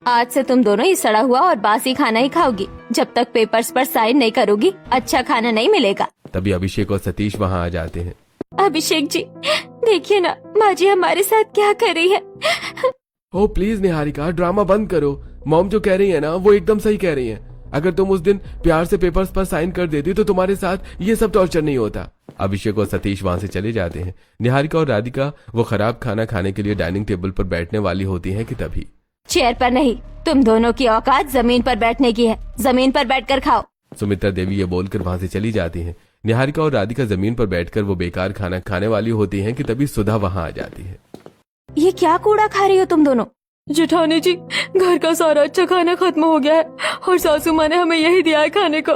आज से तुम दोनों ये सड़ा हुआ और बासी खाना ही खाओगी। जब तक पेपर्स पर साइन नहीं करोगी अच्छा खाना नहीं मिलेगा। तभी अभिषेक और सतीश वहाँ आ जाते हैं। अभिषेक जी देखिए ना, माँ जी हमारे साथ क्या कर रही है। ओ प्लीज निहारिका, ड्रामा बंद करो। मॉम जो कह रही है ना वो एकदम सही कह रही है। अगर तुम उस दिन प्यार से पेपर्स पर साइन कर देती तो तुम्हारे साथ ये सब टॉर्चर नहीं होता। अभिषेक और सतीश वहाँ से चले जाते हैं। निहारिका और राधिका वो खराब खाना खाने के लिए डाइनिंग टेबल पर बैठने वाली होती हैं कि तभी चेयर पर नहीं, तुम दोनों की औकात जमीन पर बैठने की है। जमीन पर बैठकर खाओ। सुमित्रा देवी ये बोलकर वहाँ से चली जाती हैं। निहारिका और राधिका जमीन पर बैठकर वो बेकार खाना खाने वाली होती हैं कि तभी सुधा वहाँ आ जाती है। ये क्या कूड़ा खा रही हो तुम दोनों? जेठानी जी, घर का सारा अच्छा खाना खत्म हो गया है और सासू माँ ने हमें यही दिया है खाने को।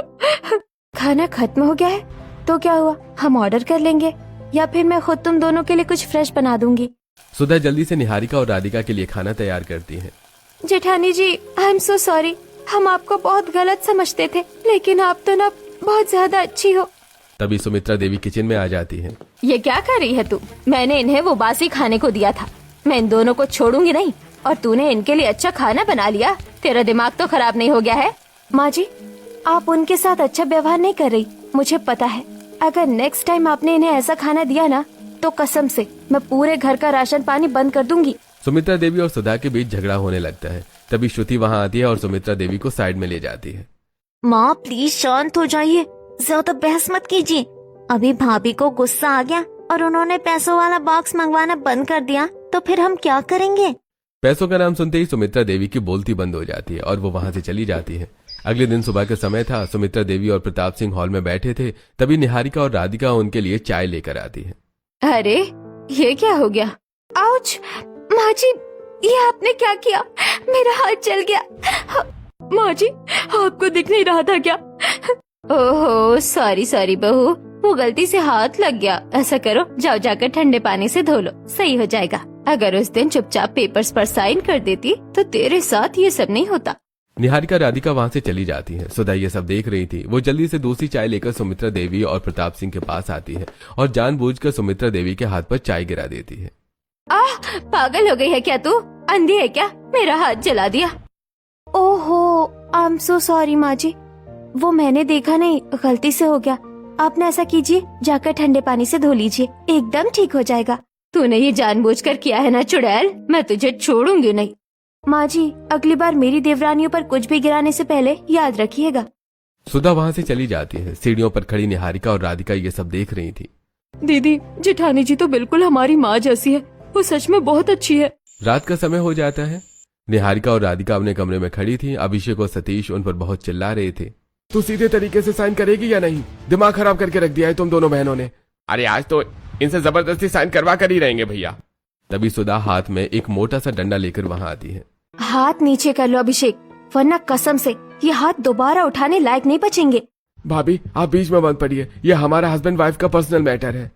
खाना खत्म हो गया है तो क्या हुआ, हम ऑर्डर कर लेंगे या फिर मैं खुद तुम दोनों के लिए कुछ फ्रेश बना दूंगी। सुधा जल्दी से निहारिका और राधिका के लिए खाना तैयार करती है। जेठानी जी आई एम सो सॉरी, हम आपको बहुत गलत समझते थे, लेकिन आप तो ना बहुत ज्यादा अच्छी हो। तभी सुमित्रा देवी किचन में आ जाती है। ये क्या कर रही है तू? मैंने इन्हें वो बासी खाने को दिया था, मैं इन दोनों को छोड़ूंगी नहीं। और तूने इनके लिए अच्छा खाना बना लिया, तेरा दिमाग तो खराब नहीं हो गया है? माँ जी आप उनके साथ अच्छा व्यवहार नहीं कर रही, मुझे पता है। अगर नेक्स्ट टाइम आपने इन्हें ऐसा खाना दिया ना तो कसम से मैं पूरे घर का राशन पानी बंद कर दूंगी। सुमित्रा देवी और सुधा के बीच झगड़ा होने लगता है। तभी श्रुति वहाँ आती है और सुमित्रा देवी को साइड में ले जाती है। माँ प्लीज शांत हो जाइए, ज्यादा बहस मत कीजिए। अभी भाभी को गुस्सा आ गया और उन्होंने पैसों वाला बॉक्स मंगवाना बंद कर दिया तो फिर हम क्या करेंगे? पैसों का नाम सुनते ही सुमित्रा देवी की बोलती बंद हो जाती है और वो वहाँ से चली जाती है। अगले दिन सुबह का समय था। सुमित्रा देवी और प्रताप सिंह हॉल में बैठे थे। तभी निहारिका और राधिका उनके लिए चाय लेकर आती है। अरे ये क्या हो गया? आउच! माँ जी ये आपने क्या किया? मेरा हाथ जल गया। माँ जी आपको दिख नहीं रहा था क्या? ओहो सॉरी सॉरी बहू, वो गलती से हाथ लग गया। ऐसा करो, जाओ जाकर ठंडे पानी से धो लो, सही हो जाएगा। अगर उस दिन चुपचाप पेपर्स पर साइन कर देती तो तेरे साथ ये सब नहीं होता। निहारिका राधिका वहाँ से चली जाती है। सुधा ये सब देख रही थी। वो जल्दी से दूसरी चाय लेकर सुमित्रा देवी और प्रताप सिंह के पास आती है और जानबूझकर सुमित्रा देवी के हाथ पर चाय गिरा देती है। आह, पागल हो गई है क्या तू? अंधी है क्या? मेरा हाथ जला दिया। ओहो आई एम सो सॉरी माँ जी, वो मैंने देखा नहीं, गलती से हो गया। आपने ऐसा कीजिए, जाकर ठंडे पानी से धो लीजिए, एकदम ठीक हो जाएगा। तूने ये जानबूझकर किया है ना चुड़ैल, मैं तुझे छोड़ूंगी नहीं। माँ जी अगली बार मेरी देवरानियों पर कुछ भी गिराने से पहले याद रखिएगा। सुधा वहाँ से चली जाती है। सीढ़ियों पर खड़ी निहारिका और राधिका ये सब देख रही थी। दीदी जेठानी जी तो बिल्कुल हमारी माँ जैसी है, वो सच में बहुत अच्छी है। रात का समय हो जाता है। निहारिका और राधिका अपने कमरे में खड़ी थी। अभिषेक और सतीश उन पर बहुत चिल्ला रहे थे। तू सीधे तरीके से साइन करेगी या नहीं? दिमाग खराब करके रख दिया है तुम दोनों बहनों ने। अरे आज तो इनसे जबरदस्ती साइन करवा कर ही रहेंगे भैया। तभी सुधा हाथ में एक मोटा सा डंडा लेकर वहाँ आती है। हाथ नीचे कर लो अभिषेक, वरना कसम से ये हाथ दोबारा उठाने लायक नहीं बचेंगे। भाभी आप बीच में मत पड़िए, ये हमारा हस्बैंड वाइफ का पर्सनल मैटर है।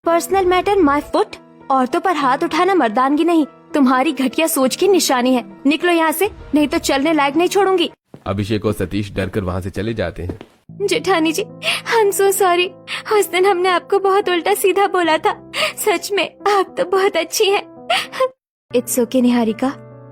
Personal matter my foot? औरतों पर हाथ उठाना मर्दानगी नहीं, तुम्हारी घटिया सोच की निशानी है। निकलो यहाँ से, नहीं तो चलने लायक नहीं छोड़ूंगी। अभिषेक और सतीश डरकर वहाँ से चले जाते हैं। जेठानी जी आई एम सो सॉरी, उस दिन हमने आपको बहुत उल्टा सीधा बोला था। सच में आप तो बहुत अच्छी हैं। इट्स ओके निहारिका,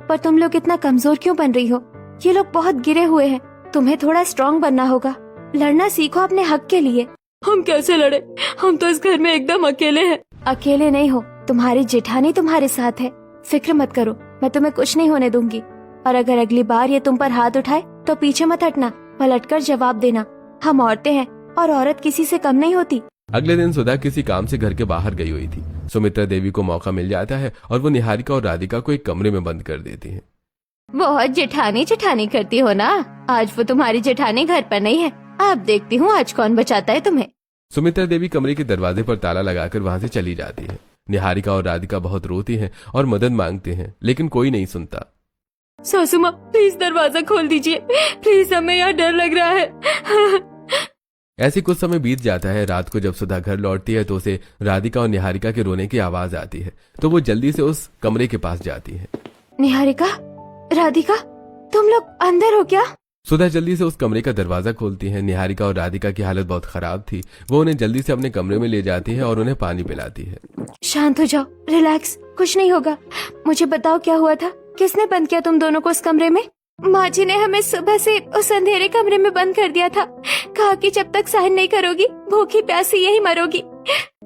पर तुम लोग इतना कमजोर क्यों बन रही हो? ये लोग बहुत गिरे हुए हैं, तुम्हें थोड़ा स्ट्रॉन्ग बनना होगा। लड़ना सीखो अपने हक के लिए। हम कैसे लड़े? हम तो इस घर में एकदम अकेले हैं। अकेले नहीं हो, तुम्हारी जेठानी तुम्हारे साथ है। फिक्र मत करो, मैं तुम्हें कुछ नहीं होने दूंगी। और अगर अगली बार ये तुम पर हाथ उठाए तो पीछे मत हटना, पलटकर जवाब देना। हम औरतें हैं और औरत किसी से कम नहीं होती। अगले दिन सुधा किसी काम से घर के बाहर गई हुई थी। सुमित्रा देवी को मौका मिल जाता है और वो निहारिका और राधिका को एक कमरे में बंद कर देती है। बहुत जेठानी जेठानी करती हो ना, आज वो तुम्हारी जेठानी घर पर नहीं है। अब देखती हूँ आज कौन बचाता है तुम्हें। सुमित्रा देवी कमरे के दरवाजे पर ताला लगाकर वहाँ से चली जाती है। निहारिका और राधिका बहुत रोती हैं और मदद मांगते हैं, लेकिन कोई नहीं सुनता। सासू माँ प्लीज दरवाजा खोल दीजिए, प्लीज हमें यहाँ डर लग रहा है। ऐसी कुछ समय बीत जाता है। रात को जब सुधा घर लौटती है तो उसे राधिका और निहारिका के रोने की आवाज आती है। तो वो जल्दी से उस कमरे के पास जाती है। निहारिका, राधिका, तुम लोग अंदर हो क्या? सुधा जल्दी से उस कमरे का दरवाजा खोलती है। निहारिका और राधिका की हालत बहुत खराब थी। वो उन्हें जल्दी से अपने कमरे में ले जाती है और उन्हें पानी पिलाती है। शांत हो जाओ, रिलैक्स, कुछ नहीं होगा। मुझे बताओ क्या हुआ था, किसने बंद किया तुम दोनों को उस कमरे में? माँ जी ने हमें सुबह से उस अंधेरे कमरे में बंद कर दिया था। कहा कि जब तक साइन नहीं करोगी भूखी प्यासी यही मरोगी।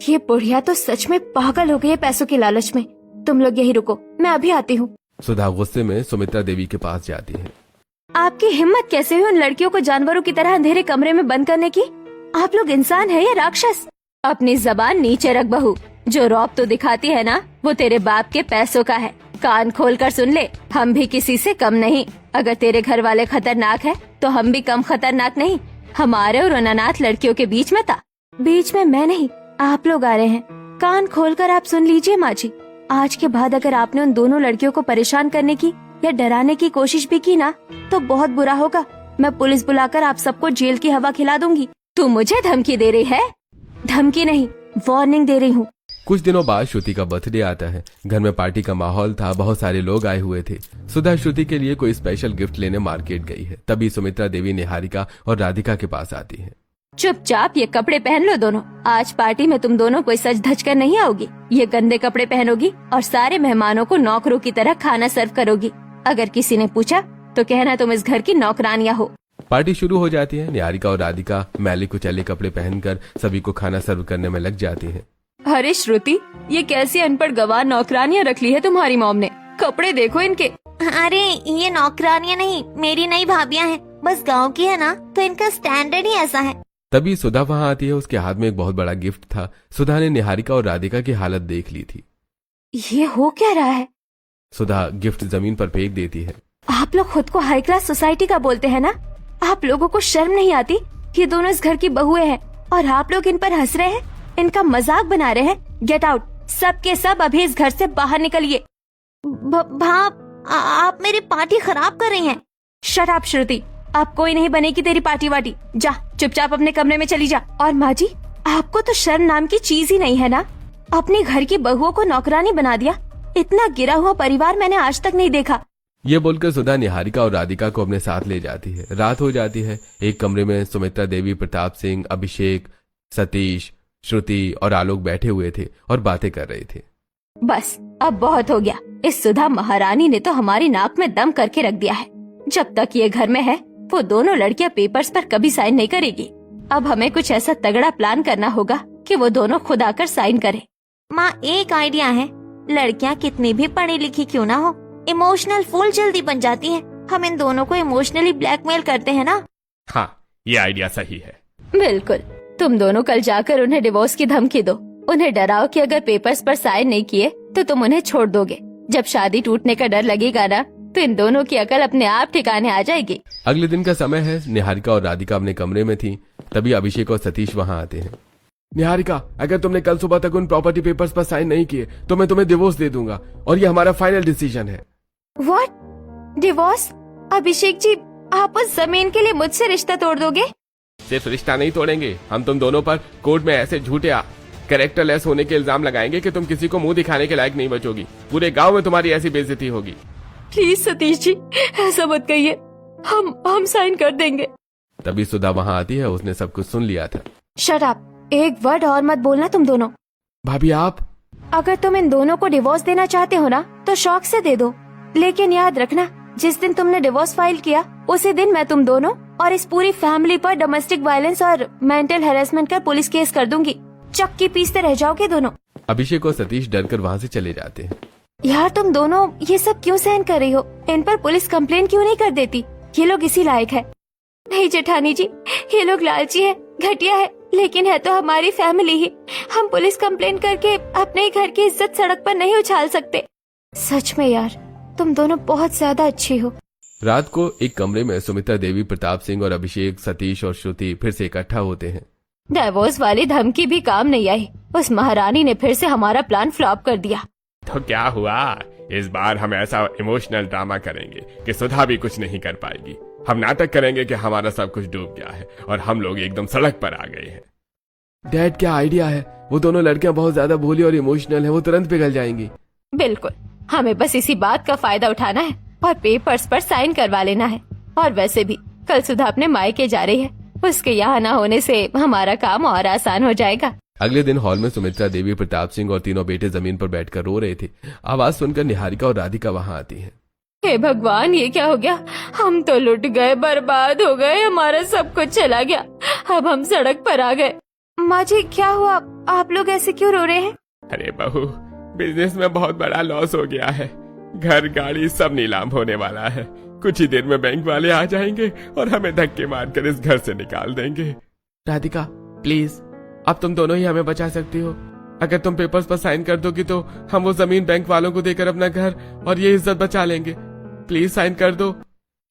ये बुढ़िया तो सच में पागल हो गई है पैसों के लालच में। तुम लोग यही रुको, मैं अभी आती हूँ। सुधा गुस्से में सुमित्रा देवी के पास जाती है। आपकी हिम्मत कैसे हुई उन लड़कियों को जानवरों की तरह अंधेरे कमरे में बंद करने की? आप लोग इंसान है या राक्षस? अपनी जबान नीचे रख बहू। जो रौब तो दिखाती है ना, वो तेरे बाप के पैसों का है। कान खोल कर सुन ले, हम भी किसी से कम नहीं। अगर तेरे घर वाले खतरनाक है तो हम भी कम खतरनाक नहीं। हमारे और उन अनाथ लड़कियों के बीच में था। बीच में मैं नहीं, आप लोग आ रहे हैं। कान खोलकर आप सुन लीजिए माँ जी, आज के बाद अगर आपने उन दोनों लड़कियों को परेशान करने की या डराने की कोशिश भी की ना तो बहुत बुरा होगा। मैं पुलिस बुलाकर आप सबको जेल की हवा खिला दूंगी। तू मुझे धमकी दे रही है? धमकी नहीं, वार्निंग दे रही हूँ। कुछ दिनों बाद श्रुति का बर्थडे आता है। घर में पार्टी का माहौल था, बहुत सारे लोग आए हुए थे। सुधा श्रुति के लिए कोई स्पेशल गिफ्ट लेने मार्केट गई है। तभी सुमित्रा देवी निहारिका और राधिका के पास आती है। चुपचाप ये कपड़े पहन लो दोनों। आज पार्टी में तुम दोनों कोई सज धज कर नहीं आओगी। ये गंदे कपड़े पहनोगी और सारे मेहमानों को नौकरों की तरह खाना सर्व करोगी। अगर किसी ने पूछा तो कहना तुम इस घर की नौकरानियां हो। पार्टी शुरू हो जाती है। निहारिका और राधिका मैले कुचैले कपड़े पहनकर सभी को खाना सर्व करने में लग जाती है। अरे श्रुति, ये कैसी अनपढ़ गवार नौकरानियां रख ली है तुम्हारी मॉम ने। कपड़े देखो इनके। अरे ये नौकरानियां नहीं, मेरी नई भाभियां हैं। बस गांव की है ना, तो इनका स्टैंडर्ड ही ऐसा है। तभी सुधा वहां आती है। उसके हाथ में एक बहुत बड़ा गिफ्ट था। सुधा ने निहारिका और राधिका की हालत देख ली थी। ये हो क्या रहा है? सुधा गिफ्ट जमीन पर फेंक देती है। आप लोग खुद को हाई क्लास सोसाइटी का बोलते हैं ना? आप लोगों को शर्म नहीं आती? ये दोनों इस घर की बहुएं हैं और आप लोग इन पर हंस रहे हैं, इनका मजाक बना रहे हैं। गेट आउट, सब के सब अभी इस घर से बाहर निकलिए। भाप, आप मेरी पार्टी खराब कर रही हैं। शट अप श्रुति, अब कोई नहीं बनेगी तेरी पार्टी वाटी। जा चुपचाप अपने कमरे में चली जा। और माँ जी, आपको तो शर्म नाम की चीज ही नहीं है ना? अपने घर की बहुओं को नौकरानी बना दिया। इतना गिरा हुआ परिवार मैंने आज तक नहीं देखा। ये बोलकर सुधा निहारिका और राधिका को अपने साथ ले जाती है। रात हो जाती है। एक कमरे में सुमित्रा देवी, प्रताप सिंह, अभिषेक, सतीश, श्रुति और आलोक बैठे हुए थे और बातें कर रहे थे। बस अब बहुत हो गया। इस सुधा महारानी ने तो हमारी नाक में दम करके रख दिया है। जब तक ये घर में है वो दोनों लड़कियां पेपर्स पर कभी साइन नहीं करेगी। अब हमें कुछ ऐसा तगड़ा प्लान करना होगा कि वो दोनों खुद आकर साइन करें। माँ, एक आइडिया है। लड़कियाँ कितनी भी पढ़ी लिखी क्यों ना हो, इमोशनल फूल जल्दी बन जाती हैं। हम इन दोनों को इमोशनली ब्लैकमेल करते हैं ना। हाँ, ये आइडिया सही है। बिल्कुल। तुम दोनों कल जाकर उन्हें डिवोर्स की धमकी दो। उन्हें डराओ कि अगर पेपर्स पर साइन नहीं किए तो तुम उन्हें छोड़ दोगे। जब शादी टूटने का डर लगेगा ना तो इन दोनों की अकल अपने आप ठिकाने आ जाएगी। अगले दिन का समय है। निहारिका और राधिका अपने कमरे में थी। तभी अभिषेक और सतीश वहां आते हैं। निहारिका, अगर तुमने कल सुबह तक उन प्रॉपर्टी पेपर्स पर साइन नहीं किए तो मैं तुम्हें डिवोर्स दे दूंगा और ये हमारा फाइनल डिसीजन है। व्हाट? डिवोर्स? अभिषेक जी, आप उस जमीन के लिए मुझसे रिश्ता तोड़ दोगे? सिर्फ रिश्ता नहीं तोड़ेंगे, हम तुम दोनों पर कोर्ट में ऐसे झूठे कैरेक्टरलेस होने के इल्जाम लगाएंगे कि तुम किसी को मुंह दिखाने के लायक नहीं बचोगी। पूरे गांव में तुम्हारी ऐसी बेइज्जती होगी। प्लीज सतीश जी, ऐसा मत कहिए। हम साइन कर देंगे। तभी सुधा वहां आती है। उसने सब कुछ सुन लिया था। शट अप, एक वर्ड और मत बोलना तुम दोनों। भाभी आप? अगर तुम इन दोनों को डिवोर्स देना चाहते हो ना तो शौक से दे दो, लेकिन याद रखना जिस दिन तुमने डिवोर्स फाइल किया उसी दिन मैं तुम दोनों और इस पूरी फैमिली पर डोमेस्टिक वायलेंस और मेंटल हैरेसमेंट का पुलिस केस कर दूंगी। चक्की पीसते रह जाओगे दोनों। अभिषेक और सतीश डरकर वहां से चले जाते हैं। यार तुम दोनों ये सब क्यों सहन कर रही हो? इन पर पुलिस कंप्लेन क्यों नहीं कर देती? ये लोग इसी लायक है। नहीं जेठानी जी, ये लोग लालची है, घटिया है, लेकिन है तो हमारी फैमिली ही। हम पुलिस कंप्लेन करके अपने ही घर की इज्जत सड़क पर नहीं उछाल सकते। सच में यार, तुम दोनों बहुत ज्यादा अच्छी हो। रात को एक कमरे में सुमित्रा देवी, प्रताप सिंह और अभिषेक, सतीश और श्रुति फिर से इकट्ठा होते हैं। डिवोर्स वाली धमकी भी काम नहीं आई। उस महारानी ने फिर से हमारा प्लान फ्लॉप कर दिया। तो क्या हुआ? इस बार हम ऐसा इमोशनल ड्रामा करेंगे कि सुधा भी कुछ नहीं कर पाएगी। हम नाटक करेंगे कि हमारा सब कुछ डूब गया है और हम लोग एकदम सड़क पर आ गए हैं। डैड, क्या आइडिया है? वो दोनों लड़कियां बहुत ज्यादा भोली और इमोशनल है, वो तुरंत पिघल जाएंगी। बिल्कुल, हमें बस इसी बात का फायदा उठाना है और पेपर्स पर साइन करवा लेना है। और वैसे भी कल सुधा अपने मायके जा रही है, उसके यहाँ न होने से हमारा काम और आसान हो जाएगा। अगले दिन हॉल में सुमित्रा देवी, प्रताप सिंह और तीनों बेटे जमीन पर बैठकर रो रहे थे। आवाज सुनकर निहारिका और राधिका वहां आती हैं। हे भगवान, ये क्या हो गया? हम तो लुट गए, बर्बाद हो गए, हमारा सब कुछ चला गया। अब हम सड़क पर आ गए। माँ जी क्या हुआ? आप लोग ऐसे क्यों रो रहे हैं? अरे बहू, बिजनेस में बहुत बड़ा लॉस हो गया है। घर गाड़ी सब नीलाम होने वाला है। कुछ ही देर में बैंक वाले आ जाएंगे और हमें धक्के मारकर इस घर से निकाल देंगे। राधिका प्लीज, अब तुम दोनों ही हमें बचा सकती हो। अगर तुम पेपर्स पर साइन कर दोगी तो हम वो जमीन बैंक वालों को देकर अपना घर और ये इज्जत बचा लेंगे। प्लीज साइन कर दो।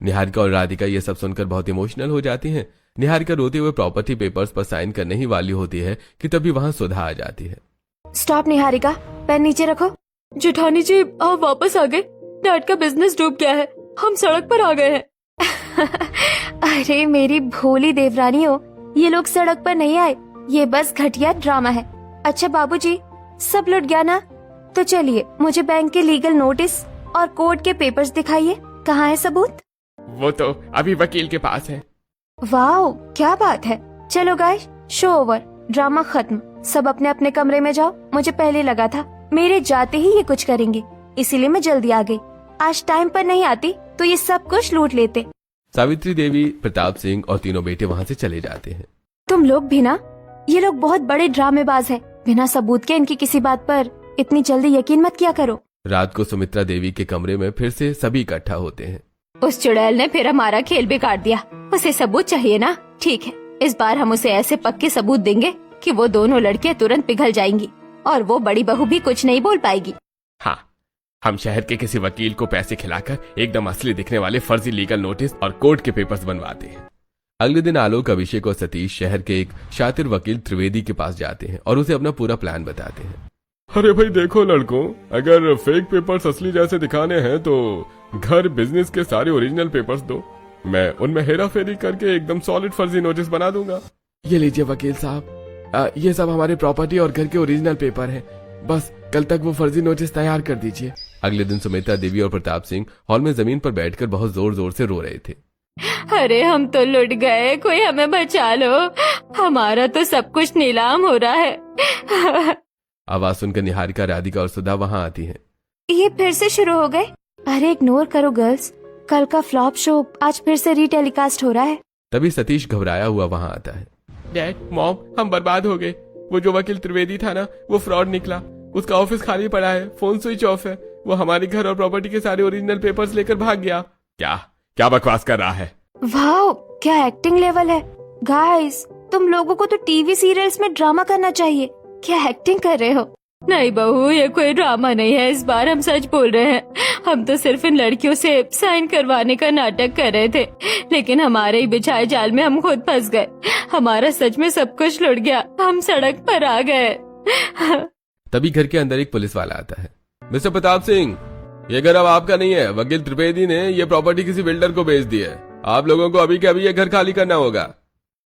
निहारिका और राधिका ये सब सुनकर बहुत इमोशनल हो जाती हैं। निहारिका रोते हुए प्रॉपर्टी पेपर्स पर साइन करने ही वाली होती है कि तभी वहां सुधा आ जाती है। स्टॉप निहारिका, पेन नीचे रखो। जेठानी जी, आप वापस आ गए। डैड का बिजनेस डूब गया है, हम सड़क पर आ गए हैं। अरे मेरी भोली देवरानी हो, ये लोग सड़क पर नहीं आए, ये बस घटिया ड्रामा है। अच्छा बाबूजी, सब लुट गया ना? तो चलिए मुझे बैंक के लीगल नोटिस और कोर्ट के पेपर्स दिखाइए। कहाँ है सबूत? वो तो अभी वकील के पास है। वाह क्या बात है। चलो गाइस, शो ओवर, ड्रामा खत्म। सब अपने अपने कमरे में जाओ। मुझे पहले लगा था मेरे जाते ही ये कुछ करेंगे, इसीलिए मैं जल्दी आ गई। आज टाइम पर नहीं आती तो ये सब कुछ लूट लेते। सावित्री देवी, प्रताप सिंह और तीनों बेटे वहां से चले जाते हैं। तुम लोग भी ना, ये लोग बहुत बड़े ड्रामेबाज हैं। बिना सबूत के इनकी किसी बात पर इतनी जल्दी यकीन मत किया करो। रात को सुमित्रा देवी के कमरे में फिर से सभी इकट्ठा होते हैं। उस चुड़ैल ने फिर हमारा खेल बिगाड़ दिया। उसे सबूत चाहिए ना? ठीक है, इस बार हम उसे ऐसे पक्के सबूत देंगे कि वो दोनों लड़कियां तुरंत पिघल जाएंगी और वो बड़ी बहू भी कुछ नहीं बोल पाएगी। हाँ, हम शहर के किसी वकील को पैसे खिलाकर एकदम असली दिखने वाले फर्जी लीगल नोटिस और कोर्ट के पेपर्स बनवाते हैं। अगले दिन आलोक, अभिषेक और सतीश शहर के एक शातिर वकील त्रिवेदी के पास जाते हैं और उसे अपना पूरा प्लान बताते हैं। अरे भाई देखो लड़कों, अगर फेक पेपर्स असली जैसे दिखाने हैं तो घर बिजनेस के सारे ओरिजिनल पेपर्स दो। मैं उनमें हेरा फेरी करके एकदम सॉलिड फर्जी नोटिस बना दूंगा। ये लीजिए वकील साहब, ये सब हमारे प्रॉपर्टी और घर के ओरिजिनल पेपर हैं। बस कल तक वो फर्जी नोटिस तैयार कर दीजिए। अगले दिन सुमित्रा देवी और प्रताप सिंह हॉल में जमीन पर बैठकर बहुत जोर जोर से रो रहे थे। अरे हम तो लुट गए, कोई हमें बचा लो, हमारा तो सब कुछ नीलाम हो रहा है। आवाज सुनकर निहारिका, राधिका और सुधा वहां आती हैं। ये फिर से शुरू हो गए? अरे इग्नोर करो गर्ल्स, कल का फ्लॉप शो आज फिर से रीटेलीकास्ट हो रहा है। तभी सतीश घबराया हुआ वहां आता है। डैड, मॉम, हम बर्बाद हो गए। वो जो वकील त्रिवेदी था ना, वो फ्रॉड निकला। उसका ऑफिस खाली पड़ा है, फोन स्विच ऑफ है। वो हमारे घर और प्रॉपर्टी के सारे ओरिजिनल पेपर्स लेकर भाग गया। क्या क्या बकवास कर रहा है? वाह क्या एक्टिंग लेवल है। गाइस, तुम लोगों को तो टीवी सीरियल्स में ड्रामा करना चाहिए। क्या एक्टिंग कर रहे हो? नहीं बहू, ये कोई ड्रामा नहीं है। इस बार हम सच बोल रहे हैं। हम तो सिर्फ इन लड़कियों से साइन करवाने का नाटक कर रहे थे, लेकिन हमारे ही बिछाए जाल में हम खुद फंस गए। हमारा सच में सब कुछ लुट गया, हम सड़क पर आ गए। तभी घर के अंदर एक पुलिस वाला आता है। मिस्टर प्रताप सिंह, ये घर अब आपका नहीं है। वकील त्रिवेदी ने ये प्रॉपर्टी किसी बिल्डर को बेच दी है। आप लोगों को अभी के अभी ये घर खाली करना होगा।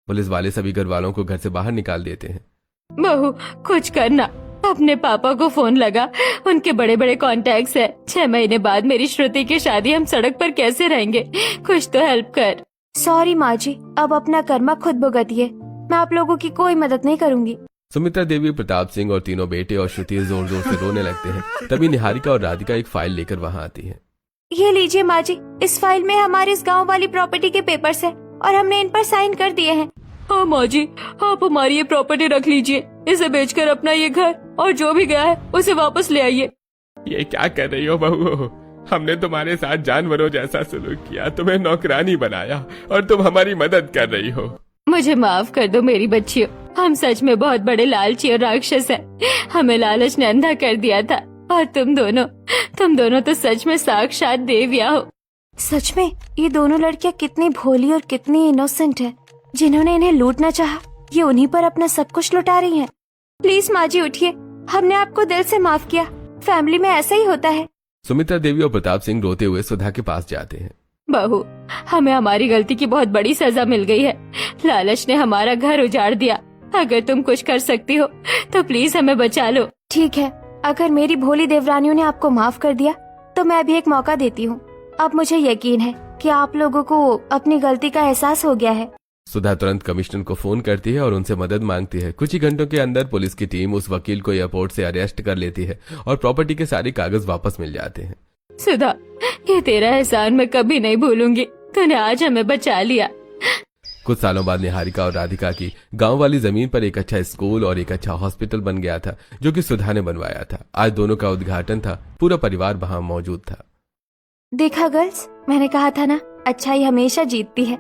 पुलिस वाले सभी घर वालों को घर से बाहर निकाल देते हैं। बहू कुछ करना, अपने पापा को फोन लगा, उनके बड़े बड़े कॉन्टैक्ट्स है। 6 महीने बाद मेरी श्रुति की शादी, हम सड़क पर कैसे रहेंगे? कुछ तो हेल्प कर। सॉरी माँ जी, अब अपना कर्मा खुद भुगतिए। मैं आप लोगों की कोई मदद नहीं करूंगी। सुमित्रा देवी, प्रताप सिंह और तीनों बेटे और श्रुति जोर जोर से रोने लगते हैं। तभी निहारिका और राधिका एक फाइल लेकर वहां आती है। ये लीजिए माँ जी, इस फाइल में हमारे इस गांव वाली प्रॉपर्टी के पेपर्स हैं और हमने इन पर साइन कर दिए हैं। हाँ माँ जी, आप हमारी ये प्रॉपर्टी रख लीजिए। इसे बेचकर अपना ये घर और जो भी गया है उसे वापस ले आइए। ये क्या कर रही हो बहू? हमने तुम्हारे साथ जानवरों जैसा सलूक किया, तुम्हें नौकरानी बनाया और तुम हमारी मदद कर रही हो। मुझे माफ कर दो मेरी बच्चियों, हम सच में बहुत बड़े लालची और राक्षस हैं। हमें लालच ने अंधा कर दिया था और तुम दोनों तो सच में साक्षात देवियां हो। सच में ये दोनों लड़कियां कितनी भोली और कितनी इनोसेंट है। जिन्होंने इन्हें लूटना चाहा, ये उन्हीं पर अपना सब कुछ लुटा रही हैं। प्लीज माँ जी उठिए, हमने आपको दिल से माफ किया। फैमिली में ऐसा ही होता है। सुमित्रा देवी और प्रताप सिंह रोते हुए सुधा के पास जाते हैं। बहू, हमें हमारी गलती की बहुत बड़ी सजा मिल गई है। लालच ने हमारा घर उजाड़ दिया। अगर तुम कुछ कर सकती हो तो प्लीज हमें बचा लो। ठीक है, अगर मेरी भोली देवरानियों ने आपको माफ कर दिया तो मैं भी एक मौका देती हूँ। अब मुझे यकीन है कि आप लोगों को अपनी गलती का एहसास हो गया है। सुधा तुरंत कमिश्नर को फोन करती है और उनसे मदद मांगती है। कुछ ही घंटों के अंदर पुलिस की टीम उस वकील को एयरपोर्ट से अरेस्ट कर लेती है और प्रॉपर्टी के सारे कागज वापस मिल जाते हैं। सुधा, ये तेरा एहसान मैं कभी नहीं भूलूंगी। तूने आज हमें बचा लिया। कुछ सालों बाद निहारिका और राधिका की गांव वाली जमीन पर एक अच्छा स्कूल और एक अच्छा हॉस्पिटल बन गया था, जो कि सुधा ने बनवाया था। आज दोनों का उद्घाटन था, पूरा परिवार वहां मौजूद था। देखा गर्ल्स, मैंने कहा था ना, अच्छाई हमेशा जीतती है।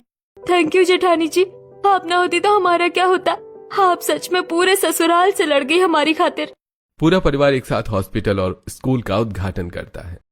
थैंक यू जेठानी जी, आप ना होती तो हमारा क्या होता। आप सच में पूरे ससुराल से लड़ गई हमारी खातिर। पूरा परिवार एक साथ हॉस्पिटल और स्कूल का उद्घाटन करता है।